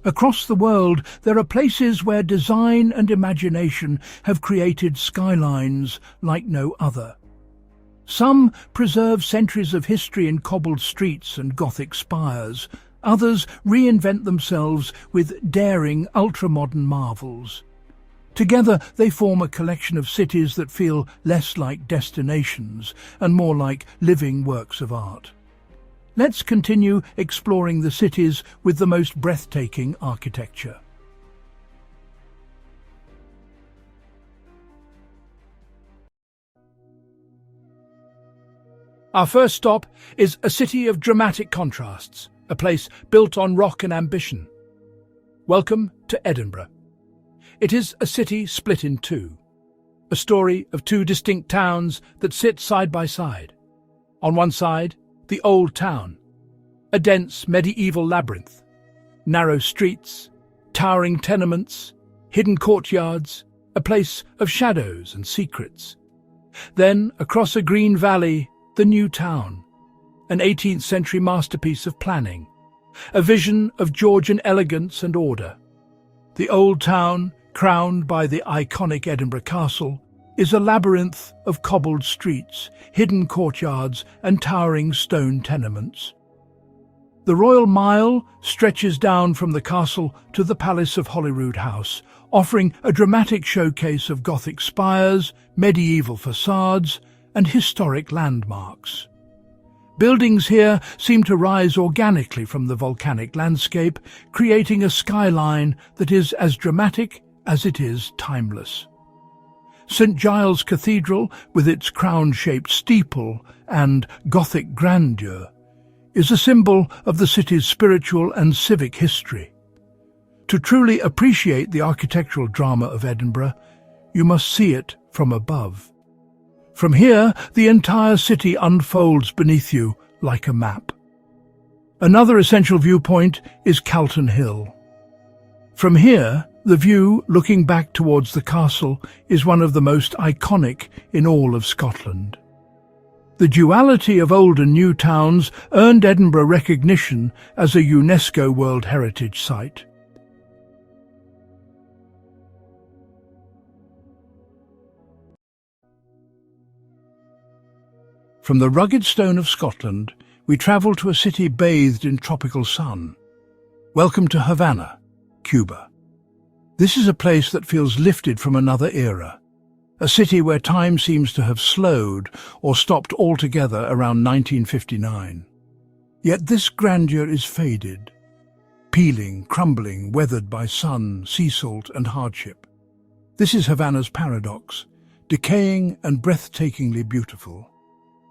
Across the world, there are places where design and imagination have created skylines like no other. Some preserve centuries of history in cobbled streets and Gothic spires. Others reinvent themselves with daring, ultra-modern marvels. Together, they form a collection of cities that feel less like destinations and more like living works of art. Let's continue exploring the cities with the most breathtaking architecture. Our first stop is a city of dramatic contrasts, a place built on rock and ambition. Welcome to Edinburgh. It is a city split in two, a story of two distinct towns that sit side by side. On one side, the Old Town, a dense medieval labyrinth, narrow streets, towering tenements, hidden courtyards, a place of shadows and secrets. Then, across a green valley, the New Town, an 18th century masterpiece of planning, a vision of Georgian elegance and order. The Old Town, crowned by the iconic Edinburgh Castle, is a labyrinth of cobbled streets, hidden courtyards and towering stone tenements. The Royal Mile stretches down from the castle to the Palace of Holyrood House, offering a dramatic showcase of Gothic spires, medieval facades and historic landmarks. Buildings here seem to rise organically from the volcanic landscape, creating a skyline that is as dramatic as it is timeless. St Giles Cathedral, with its crown-shaped steeple and Gothic grandeur, is a symbol of the city's spiritual and civic history. To truly appreciate the architectural drama of Edinburgh, you must see it from above. From here, the entire city unfolds beneath you like a map. Another essential viewpoint is Calton Hill. From here, the view, looking back towards the castle, is one of the most iconic in all of Scotland. The duality of old and new towns earned Edinburgh recognition as a UNESCO World Heritage Site. From the rugged stone of Scotland, we travel to a city bathed in tropical sun. Welcome to Havana, Cuba. This is a place that feels lifted from another era, a city where time seems to have slowed or stopped altogether around 1959. Yet this grandeur is faded, peeling, crumbling, weathered by sun, sea salt and hardship. This is Havana's paradox, decaying and breathtakingly beautiful.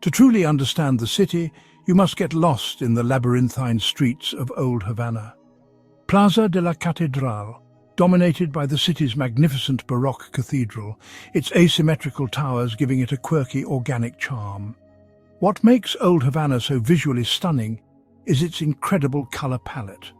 To truly understand the city, you must get lost in the labyrinthine streets of Old Havana. Plaza de la Catedral, dominated by the city's magnificent Baroque cathedral, its asymmetrical towers giving it a quirky, organic charm. What makes Old Havana so visually stunning is its incredible colour palette.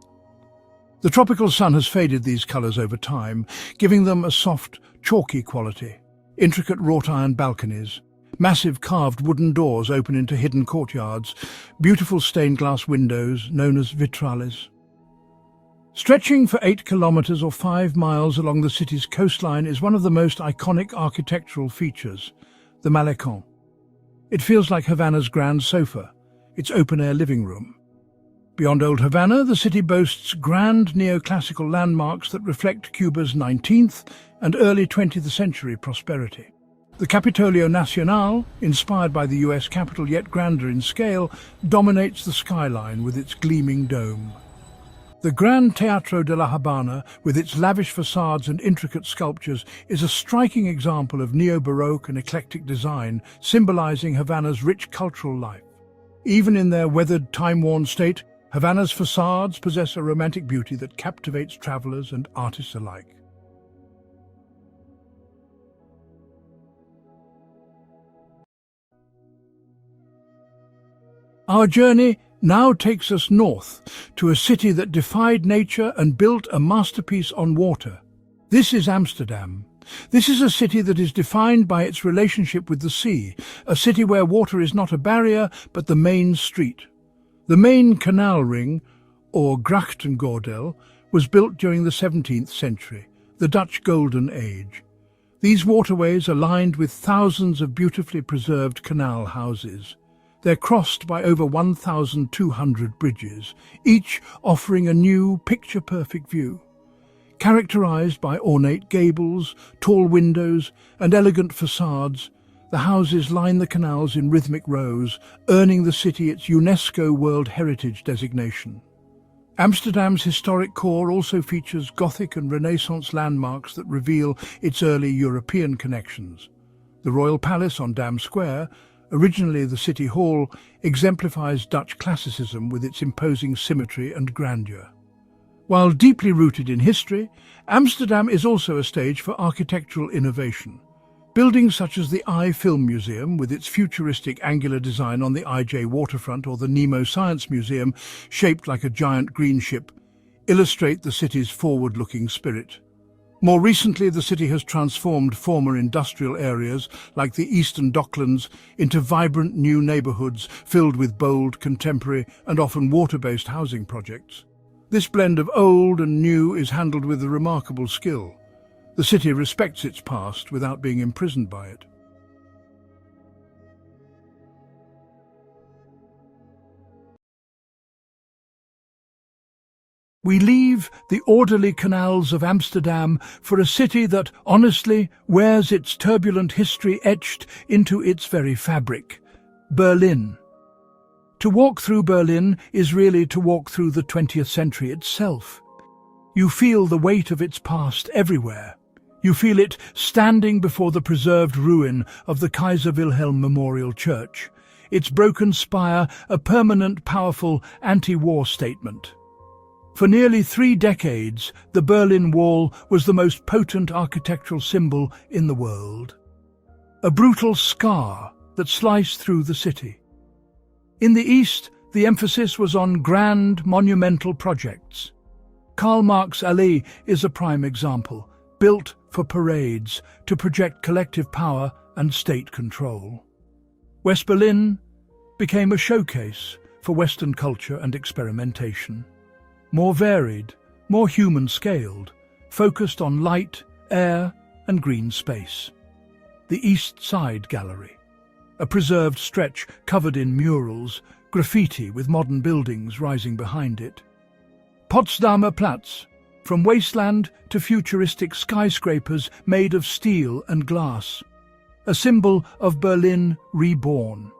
The tropical sun has faded these colours over time, giving them a soft, chalky quality. Intricate wrought-iron balconies, massive carved wooden doors open into hidden courtyards, beautiful stained glass windows known as vitrales. Stretching for 8 kilometres or 5 miles along the city's coastline is one of the most iconic architectural features, the Malecón. It feels like Havana's grand sofa, its open-air living room. Beyond Old Havana, the city boasts grand neoclassical landmarks that reflect Cuba's 19th and early 20th century prosperity. The Capitolio Nacional, inspired by the US Capitol yet grander in scale, dominates the skyline with its gleaming dome. The Gran Teatro de la Habana, with its lavish facades and intricate sculptures, is a striking example of neo-Baroque and eclectic design, symbolizing Havana's rich cultural life. Even in their weathered, time-worn state, Havana's facades possess a romantic beauty that captivates travelers and artists alike. Our journey now takes us north to a city that defied nature and built a masterpiece on water. This is Amsterdam. This is a city that is defined by its relationship with the sea, a city where water is not a barrier but the main street. The main canal ring, or Grachtengordel, was built during the 17th century, the Dutch Golden Age. These waterways are lined with thousands of beautifully preserved canal houses. They're crossed by over 1,200 bridges, each offering a new, picture-perfect view. Characterized by ornate gables, tall windows, and elegant facades, the houses line the canals in rhythmic rows, earning the city its UNESCO World Heritage designation. Amsterdam's historic core also features Gothic and Renaissance landmarks that reveal its early European connections. The Royal Palace on Dam Square, originally the City Hall, exemplifies Dutch classicism with its imposing symmetry and grandeur. While deeply rooted in history, Amsterdam is also a stage for architectural innovation. Buildings such as the Eye Film Museum, with its futuristic angular design on the IJ waterfront, or the Nemo Science Museum, shaped like a giant green ship, illustrate the city's forward-looking spirit. More recently, the city has transformed former industrial areas, like the Eastern Docklands, into vibrant new neighbourhoods filled with bold, contemporary and often water-based housing projects. This blend of old and new is handled with a remarkable skill. The city respects its past without being imprisoned by it. We leave the orderly canals of Amsterdam for a city that, honestly, wears its turbulent history etched into its very fabric: Berlin. To walk through Berlin is really to walk through the 20th century itself. You feel the weight of its past everywhere. You feel it standing before the preserved ruin of the Kaiser Wilhelm Memorial Church, its broken spire a permanent, powerful anti-war statement. For nearly 3 decades, the Berlin Wall was the most potent architectural symbol in the world. A brutal scar that sliced through the city. In the east, the emphasis was on grand, monumental projects. Karl Marx Allee is a prime example, built for parades to project collective power and state control. West Berlin became a showcase for Western culture and experimentation. More varied, more human-scaled, focused on light, air and green space. The East Side Gallery, a preserved stretch covered in murals, graffiti with modern buildings rising behind it. Potsdamer Platz, from wasteland to futuristic skyscrapers made of steel and glass, a symbol of Berlin reborn.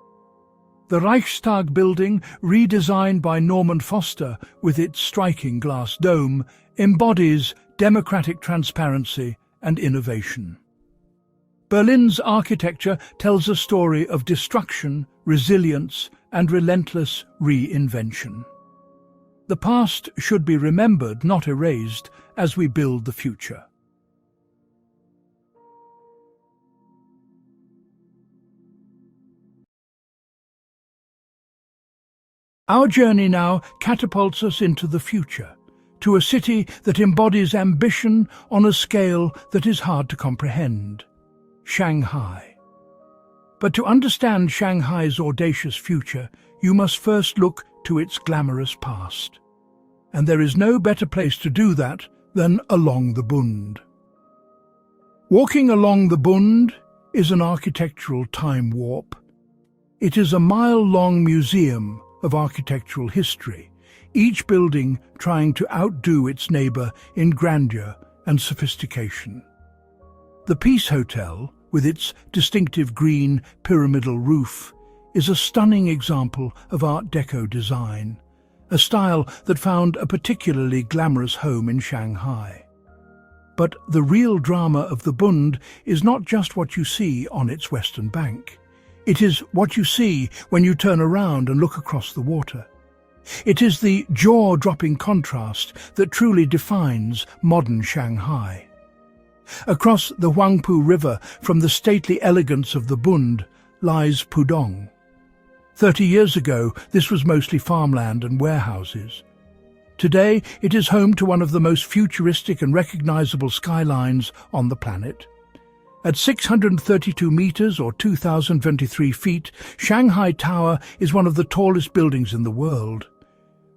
The Reichstag building, redesigned by Norman Foster with its striking glass dome, embodies democratic transparency and innovation. Berlin's architecture tells a story of destruction, resilience, and relentless reinvention. The past should be remembered, not erased, as we build the future. Our journey now catapults us into the future, to a city that embodies ambition on a scale that is hard to comprehend: Shanghai. But to understand Shanghai's audacious future, you must first look to its glamorous past. And there is no better place to do that than along the Bund. Walking along the Bund is an architectural time warp. It is a mile-long museum of architectural history, each building trying to outdo its neighbour in grandeur and sophistication. The Peace Hotel, with its distinctive green pyramidal roof, is a stunning example of Art Deco design, a style that found a particularly glamorous home in Shanghai. But the real drama of the Bund is not just what you see on its western bank. It is what you see when you turn around and look across the water. It is the jaw-dropping contrast that truly defines modern Shanghai. Across the Huangpu River, from the stately elegance of the Bund, lies Pudong. 30 years ago, this was mostly farmland and warehouses. Today, it is home to one of the most futuristic and recognizable skylines on the planet. At 632 meters or 2,023 feet, Shanghai Tower is one of the tallest buildings in the world.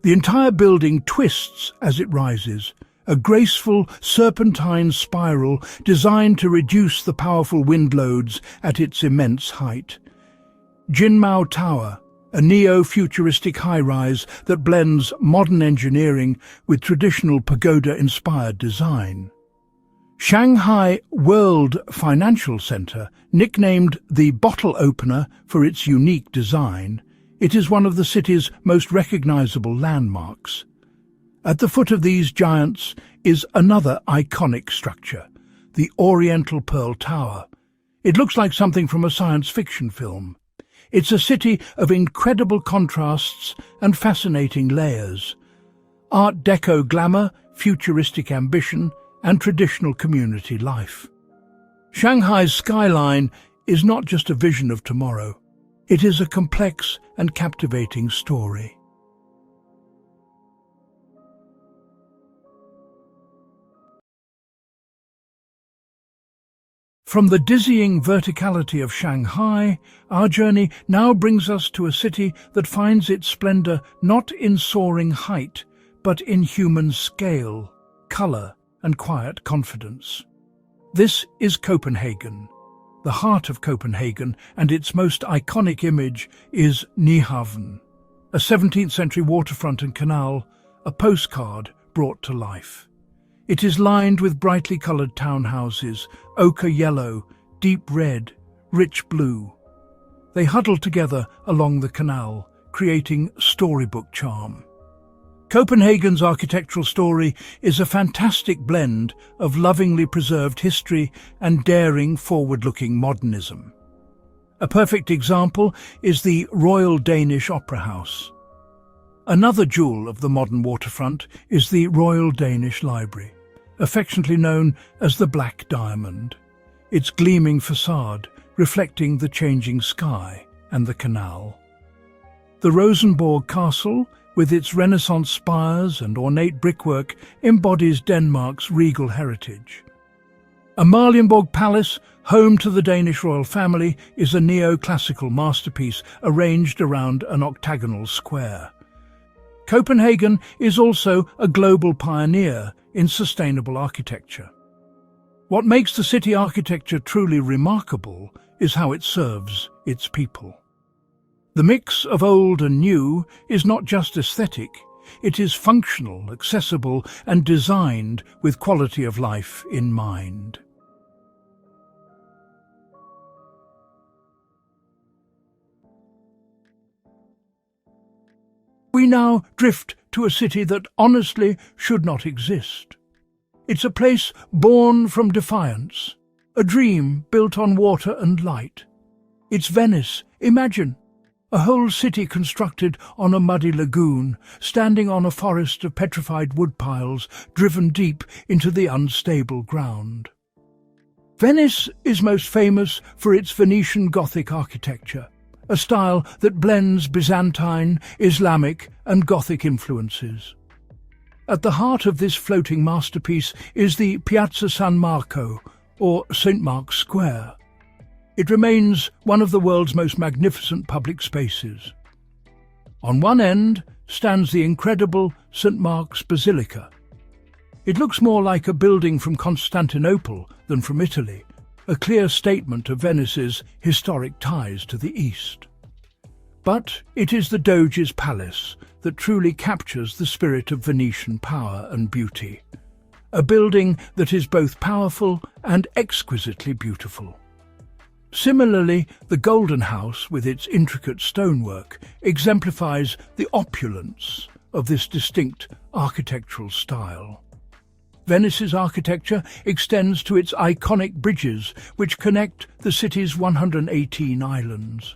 The entire building twists as it rises, a graceful serpentine spiral designed to reduce the powerful wind loads at its immense height. Jinmao Tower, a neo-futuristic high-rise that blends modern engineering with traditional pagoda-inspired design. Shanghai World Financial Center, nicknamed the Bottle Opener for its unique design, it is one of the city's most recognizable landmarks. At the foot of these giants is another iconic structure, the Oriental Pearl Tower. It looks like something from a science fiction film. It's a city of incredible contrasts and fascinating layers. Art Deco glamour, futuristic ambition, and traditional community life. Shanghai's skyline is not just a vision of tomorrow. It is a complex and captivating story. From the dizzying verticality of Shanghai, our journey now brings us to a city that finds its splendor not in soaring height, but in human scale, color, and quiet confidence. This is Copenhagen. The heart of Copenhagen, and its most iconic image is Nyhavn, a 17th-century waterfront and canal, a postcard brought to life. It is lined with brightly coloured townhouses, ochre yellow, deep red, rich blue. They huddle together along the canal, creating storybook charm. Copenhagen's architectural story is a fantastic blend of lovingly preserved history and daring, forward-looking modernism. A perfect example is the Royal Danish Opera House. Another jewel of the modern waterfront is the Royal Danish Library, affectionately known as the Black Diamond, its gleaming facade reflecting the changing sky and the canal. The Rosenborg Castle, with its Renaissance spires and ornate brickwork, embodies Denmark's regal heritage. Amalienborg Palace, home to the Danish royal family, is a neoclassical masterpiece arranged around an octagonal square. Copenhagen is also a global pioneer in sustainable architecture. What makes the city architecture truly remarkable is how it serves its people. The mix of old and new is not just aesthetic, it is functional, accessible, and designed with quality of life in mind. We now drift to a city that honestly should not exist. It's a place born from defiance, a dream built on water and light. It's Venice, imagine. A whole city constructed on a muddy lagoon, standing on a forest of petrified wood piles driven deep into the unstable ground. Venice is most famous for its Venetian Gothic architecture, a style that blends Byzantine, Islamic and Gothic influences. At the heart of this floating masterpiece is the Piazza San Marco, or St. Mark's Square. It remains one of the world's most magnificent public spaces. On one end stands the incredible St. Mark's Basilica. It looks more like a building from Constantinople than from Italy, a clear statement of Venice's historic ties to the East. But it is the Doge's palace that truly captures the spirit of Venetian power and beauty, a building that is both powerful and exquisitely beautiful. Similarly, the Golden House, with its intricate stonework, exemplifies the opulence of this distinct architectural style. Venice's architecture extends to its iconic bridges, which connect the city's 118 islands.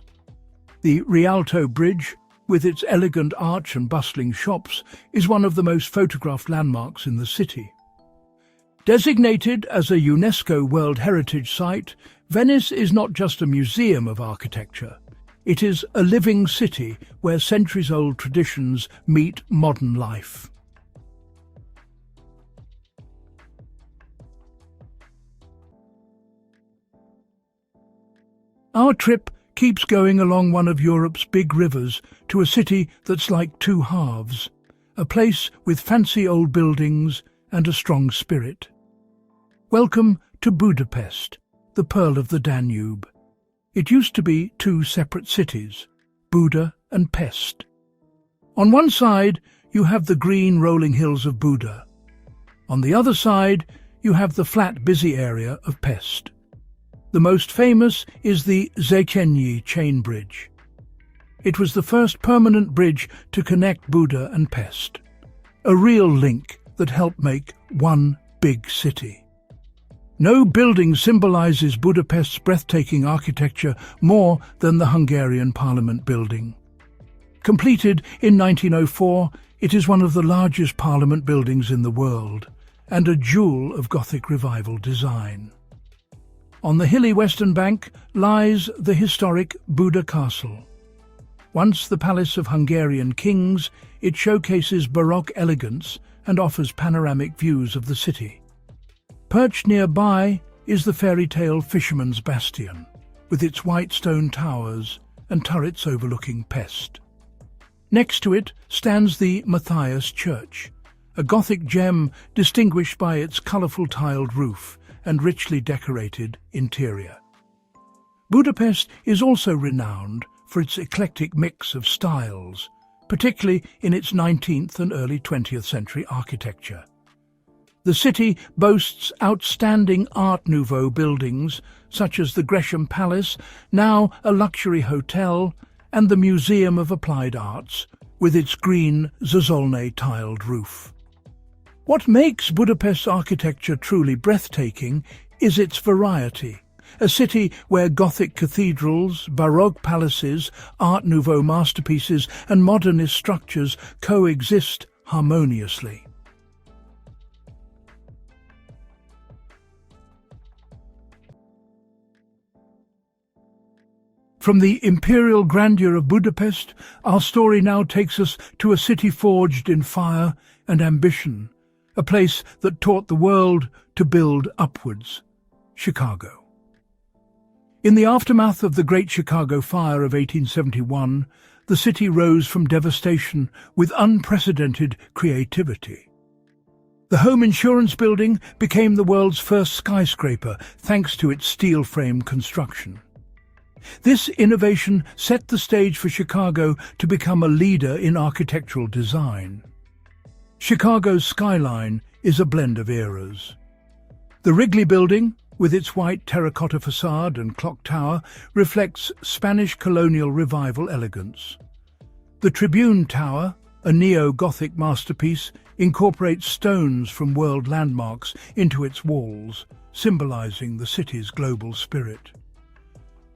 The Rialto Bridge, with its elegant arch and bustling shops, is one of the most photographed landmarks in the city. Designated as a UNESCO World Heritage Site, Venice is not just a museum of architecture. It is a living city where centuries-old traditions meet modern life. Our trip keeps going along one of Europe's big rivers to a city that's like two halves, a place with fancy old buildings and a strong spirit. Welcome to Budapest, the pearl of the Danube. It used to be two separate cities, Buda and Pest. On one side, you have the green rolling hills of Buda. On the other side, you have the flat, busy area of Pest. The most famous is the Széchenyi chain bridge. It was the first permanent bridge to connect Buda and Pest, a real link that helped make one big city. No building symbolizes Budapest's breathtaking architecture more than the Hungarian Parliament building. Completed in 1904, it is one of the largest parliament buildings in the world and a jewel of Gothic Revival design. On the hilly western bank lies the historic Buda Castle. Once the palace of Hungarian kings, it showcases Baroque elegance and offers panoramic views of the city. Perched nearby is the fairy tale Fisherman's Bastion, with its white stone towers and turrets overlooking Pest. Next to it stands the Matthias Church, a Gothic gem distinguished by its colourful tiled roof and richly decorated interior. Budapest is also renowned for its eclectic mix of styles, particularly in its 19th and early 20th century architecture. The city boasts outstanding Art Nouveau buildings such as the Gresham Palace, now a luxury hotel, and the Museum of Applied Arts, with its green Zozolny tiled roof. What makes Budapest's architecture truly breathtaking is its variety, a city where Gothic cathedrals, Baroque palaces, Art Nouveau masterpieces and modernist structures coexist harmoniously. From the imperial grandeur of Budapest, our story now takes us to a city forged in fire and ambition, a place that taught the world to build upwards, Chicago. In the aftermath of the Great Chicago Fire of 1871, the city rose from devastation with unprecedented creativity. The home insurance building became the world's first skyscraper thanks to its steel frame construction. This innovation set the stage for Chicago to become a leader in architectural design. Chicago's skyline is a blend of eras. The Wrigley Building, with its white terracotta facade and clock tower, reflects Spanish colonial revival elegance. The Tribune Tower, a neo-Gothic masterpiece, incorporates stones from world landmarks into its walls, symbolizing the city's global spirit.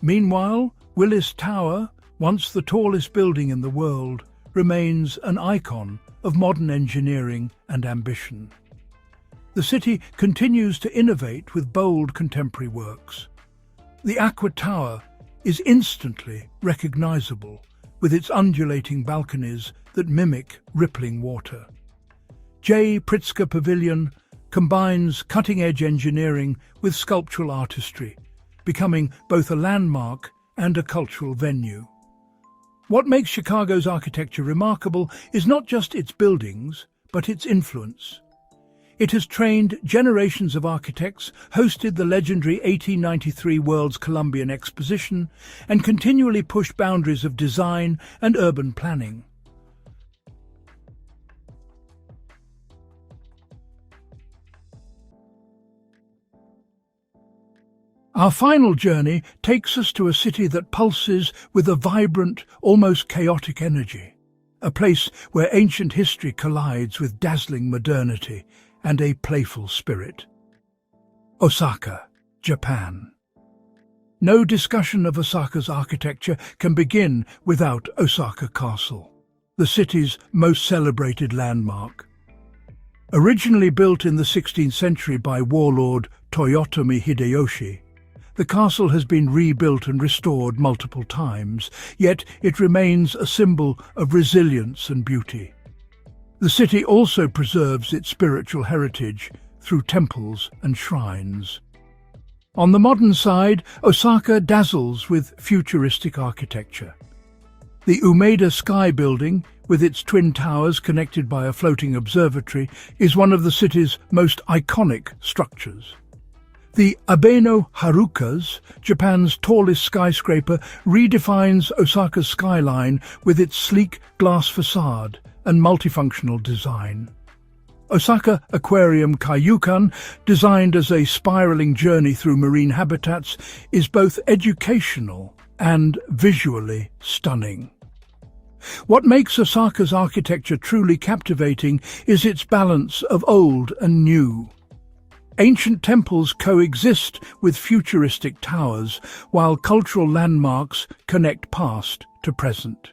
Meanwhile, Willis Tower, once the tallest building in the world, remains an icon of modern engineering and ambition. The city continues to innovate with bold contemporary works. The Aqua Tower is instantly recognizable, with its undulating balconies that mimic rippling water. J. Pritzker Pavilion combines cutting-edge engineering with sculptural artistry, becoming both a landmark and a cultural venue. What makes Chicago's architecture remarkable is not just its buildings, but its influence. It has trained generations of architects, hosted the legendary 1893 World's Columbian Exposition, and continually pushed boundaries of design and urban planning. Our final journey takes us to a city that pulses with a vibrant, almost chaotic energy, a place where ancient history collides with dazzling modernity and a playful spirit. Osaka, Japan. No discussion of Osaka's architecture can begin without Osaka Castle, the city's most celebrated landmark. Originally built in the 16th century by warlord Toyotomi Hideyoshi, the castle has been rebuilt and restored multiple times, yet it remains a symbol of resilience and beauty. The city also preserves its spiritual heritage through temples and shrines. On the modern side, Osaka dazzles with futuristic architecture. The Umeda Sky Building, with its twin towers connected by a floating observatory, is one of the city's most iconic structures. The Abeno Harukas, Japan's tallest skyscraper, redefines Osaka's skyline with its sleek glass facade and multifunctional design. Osaka Aquarium Kaiyukan, designed as a spiraling journey through marine habitats, is both educational and visually stunning. What makes Osaka's architecture truly captivating is its balance of old and new. Ancient temples coexist with futuristic towers, while cultural landmarks connect past to present.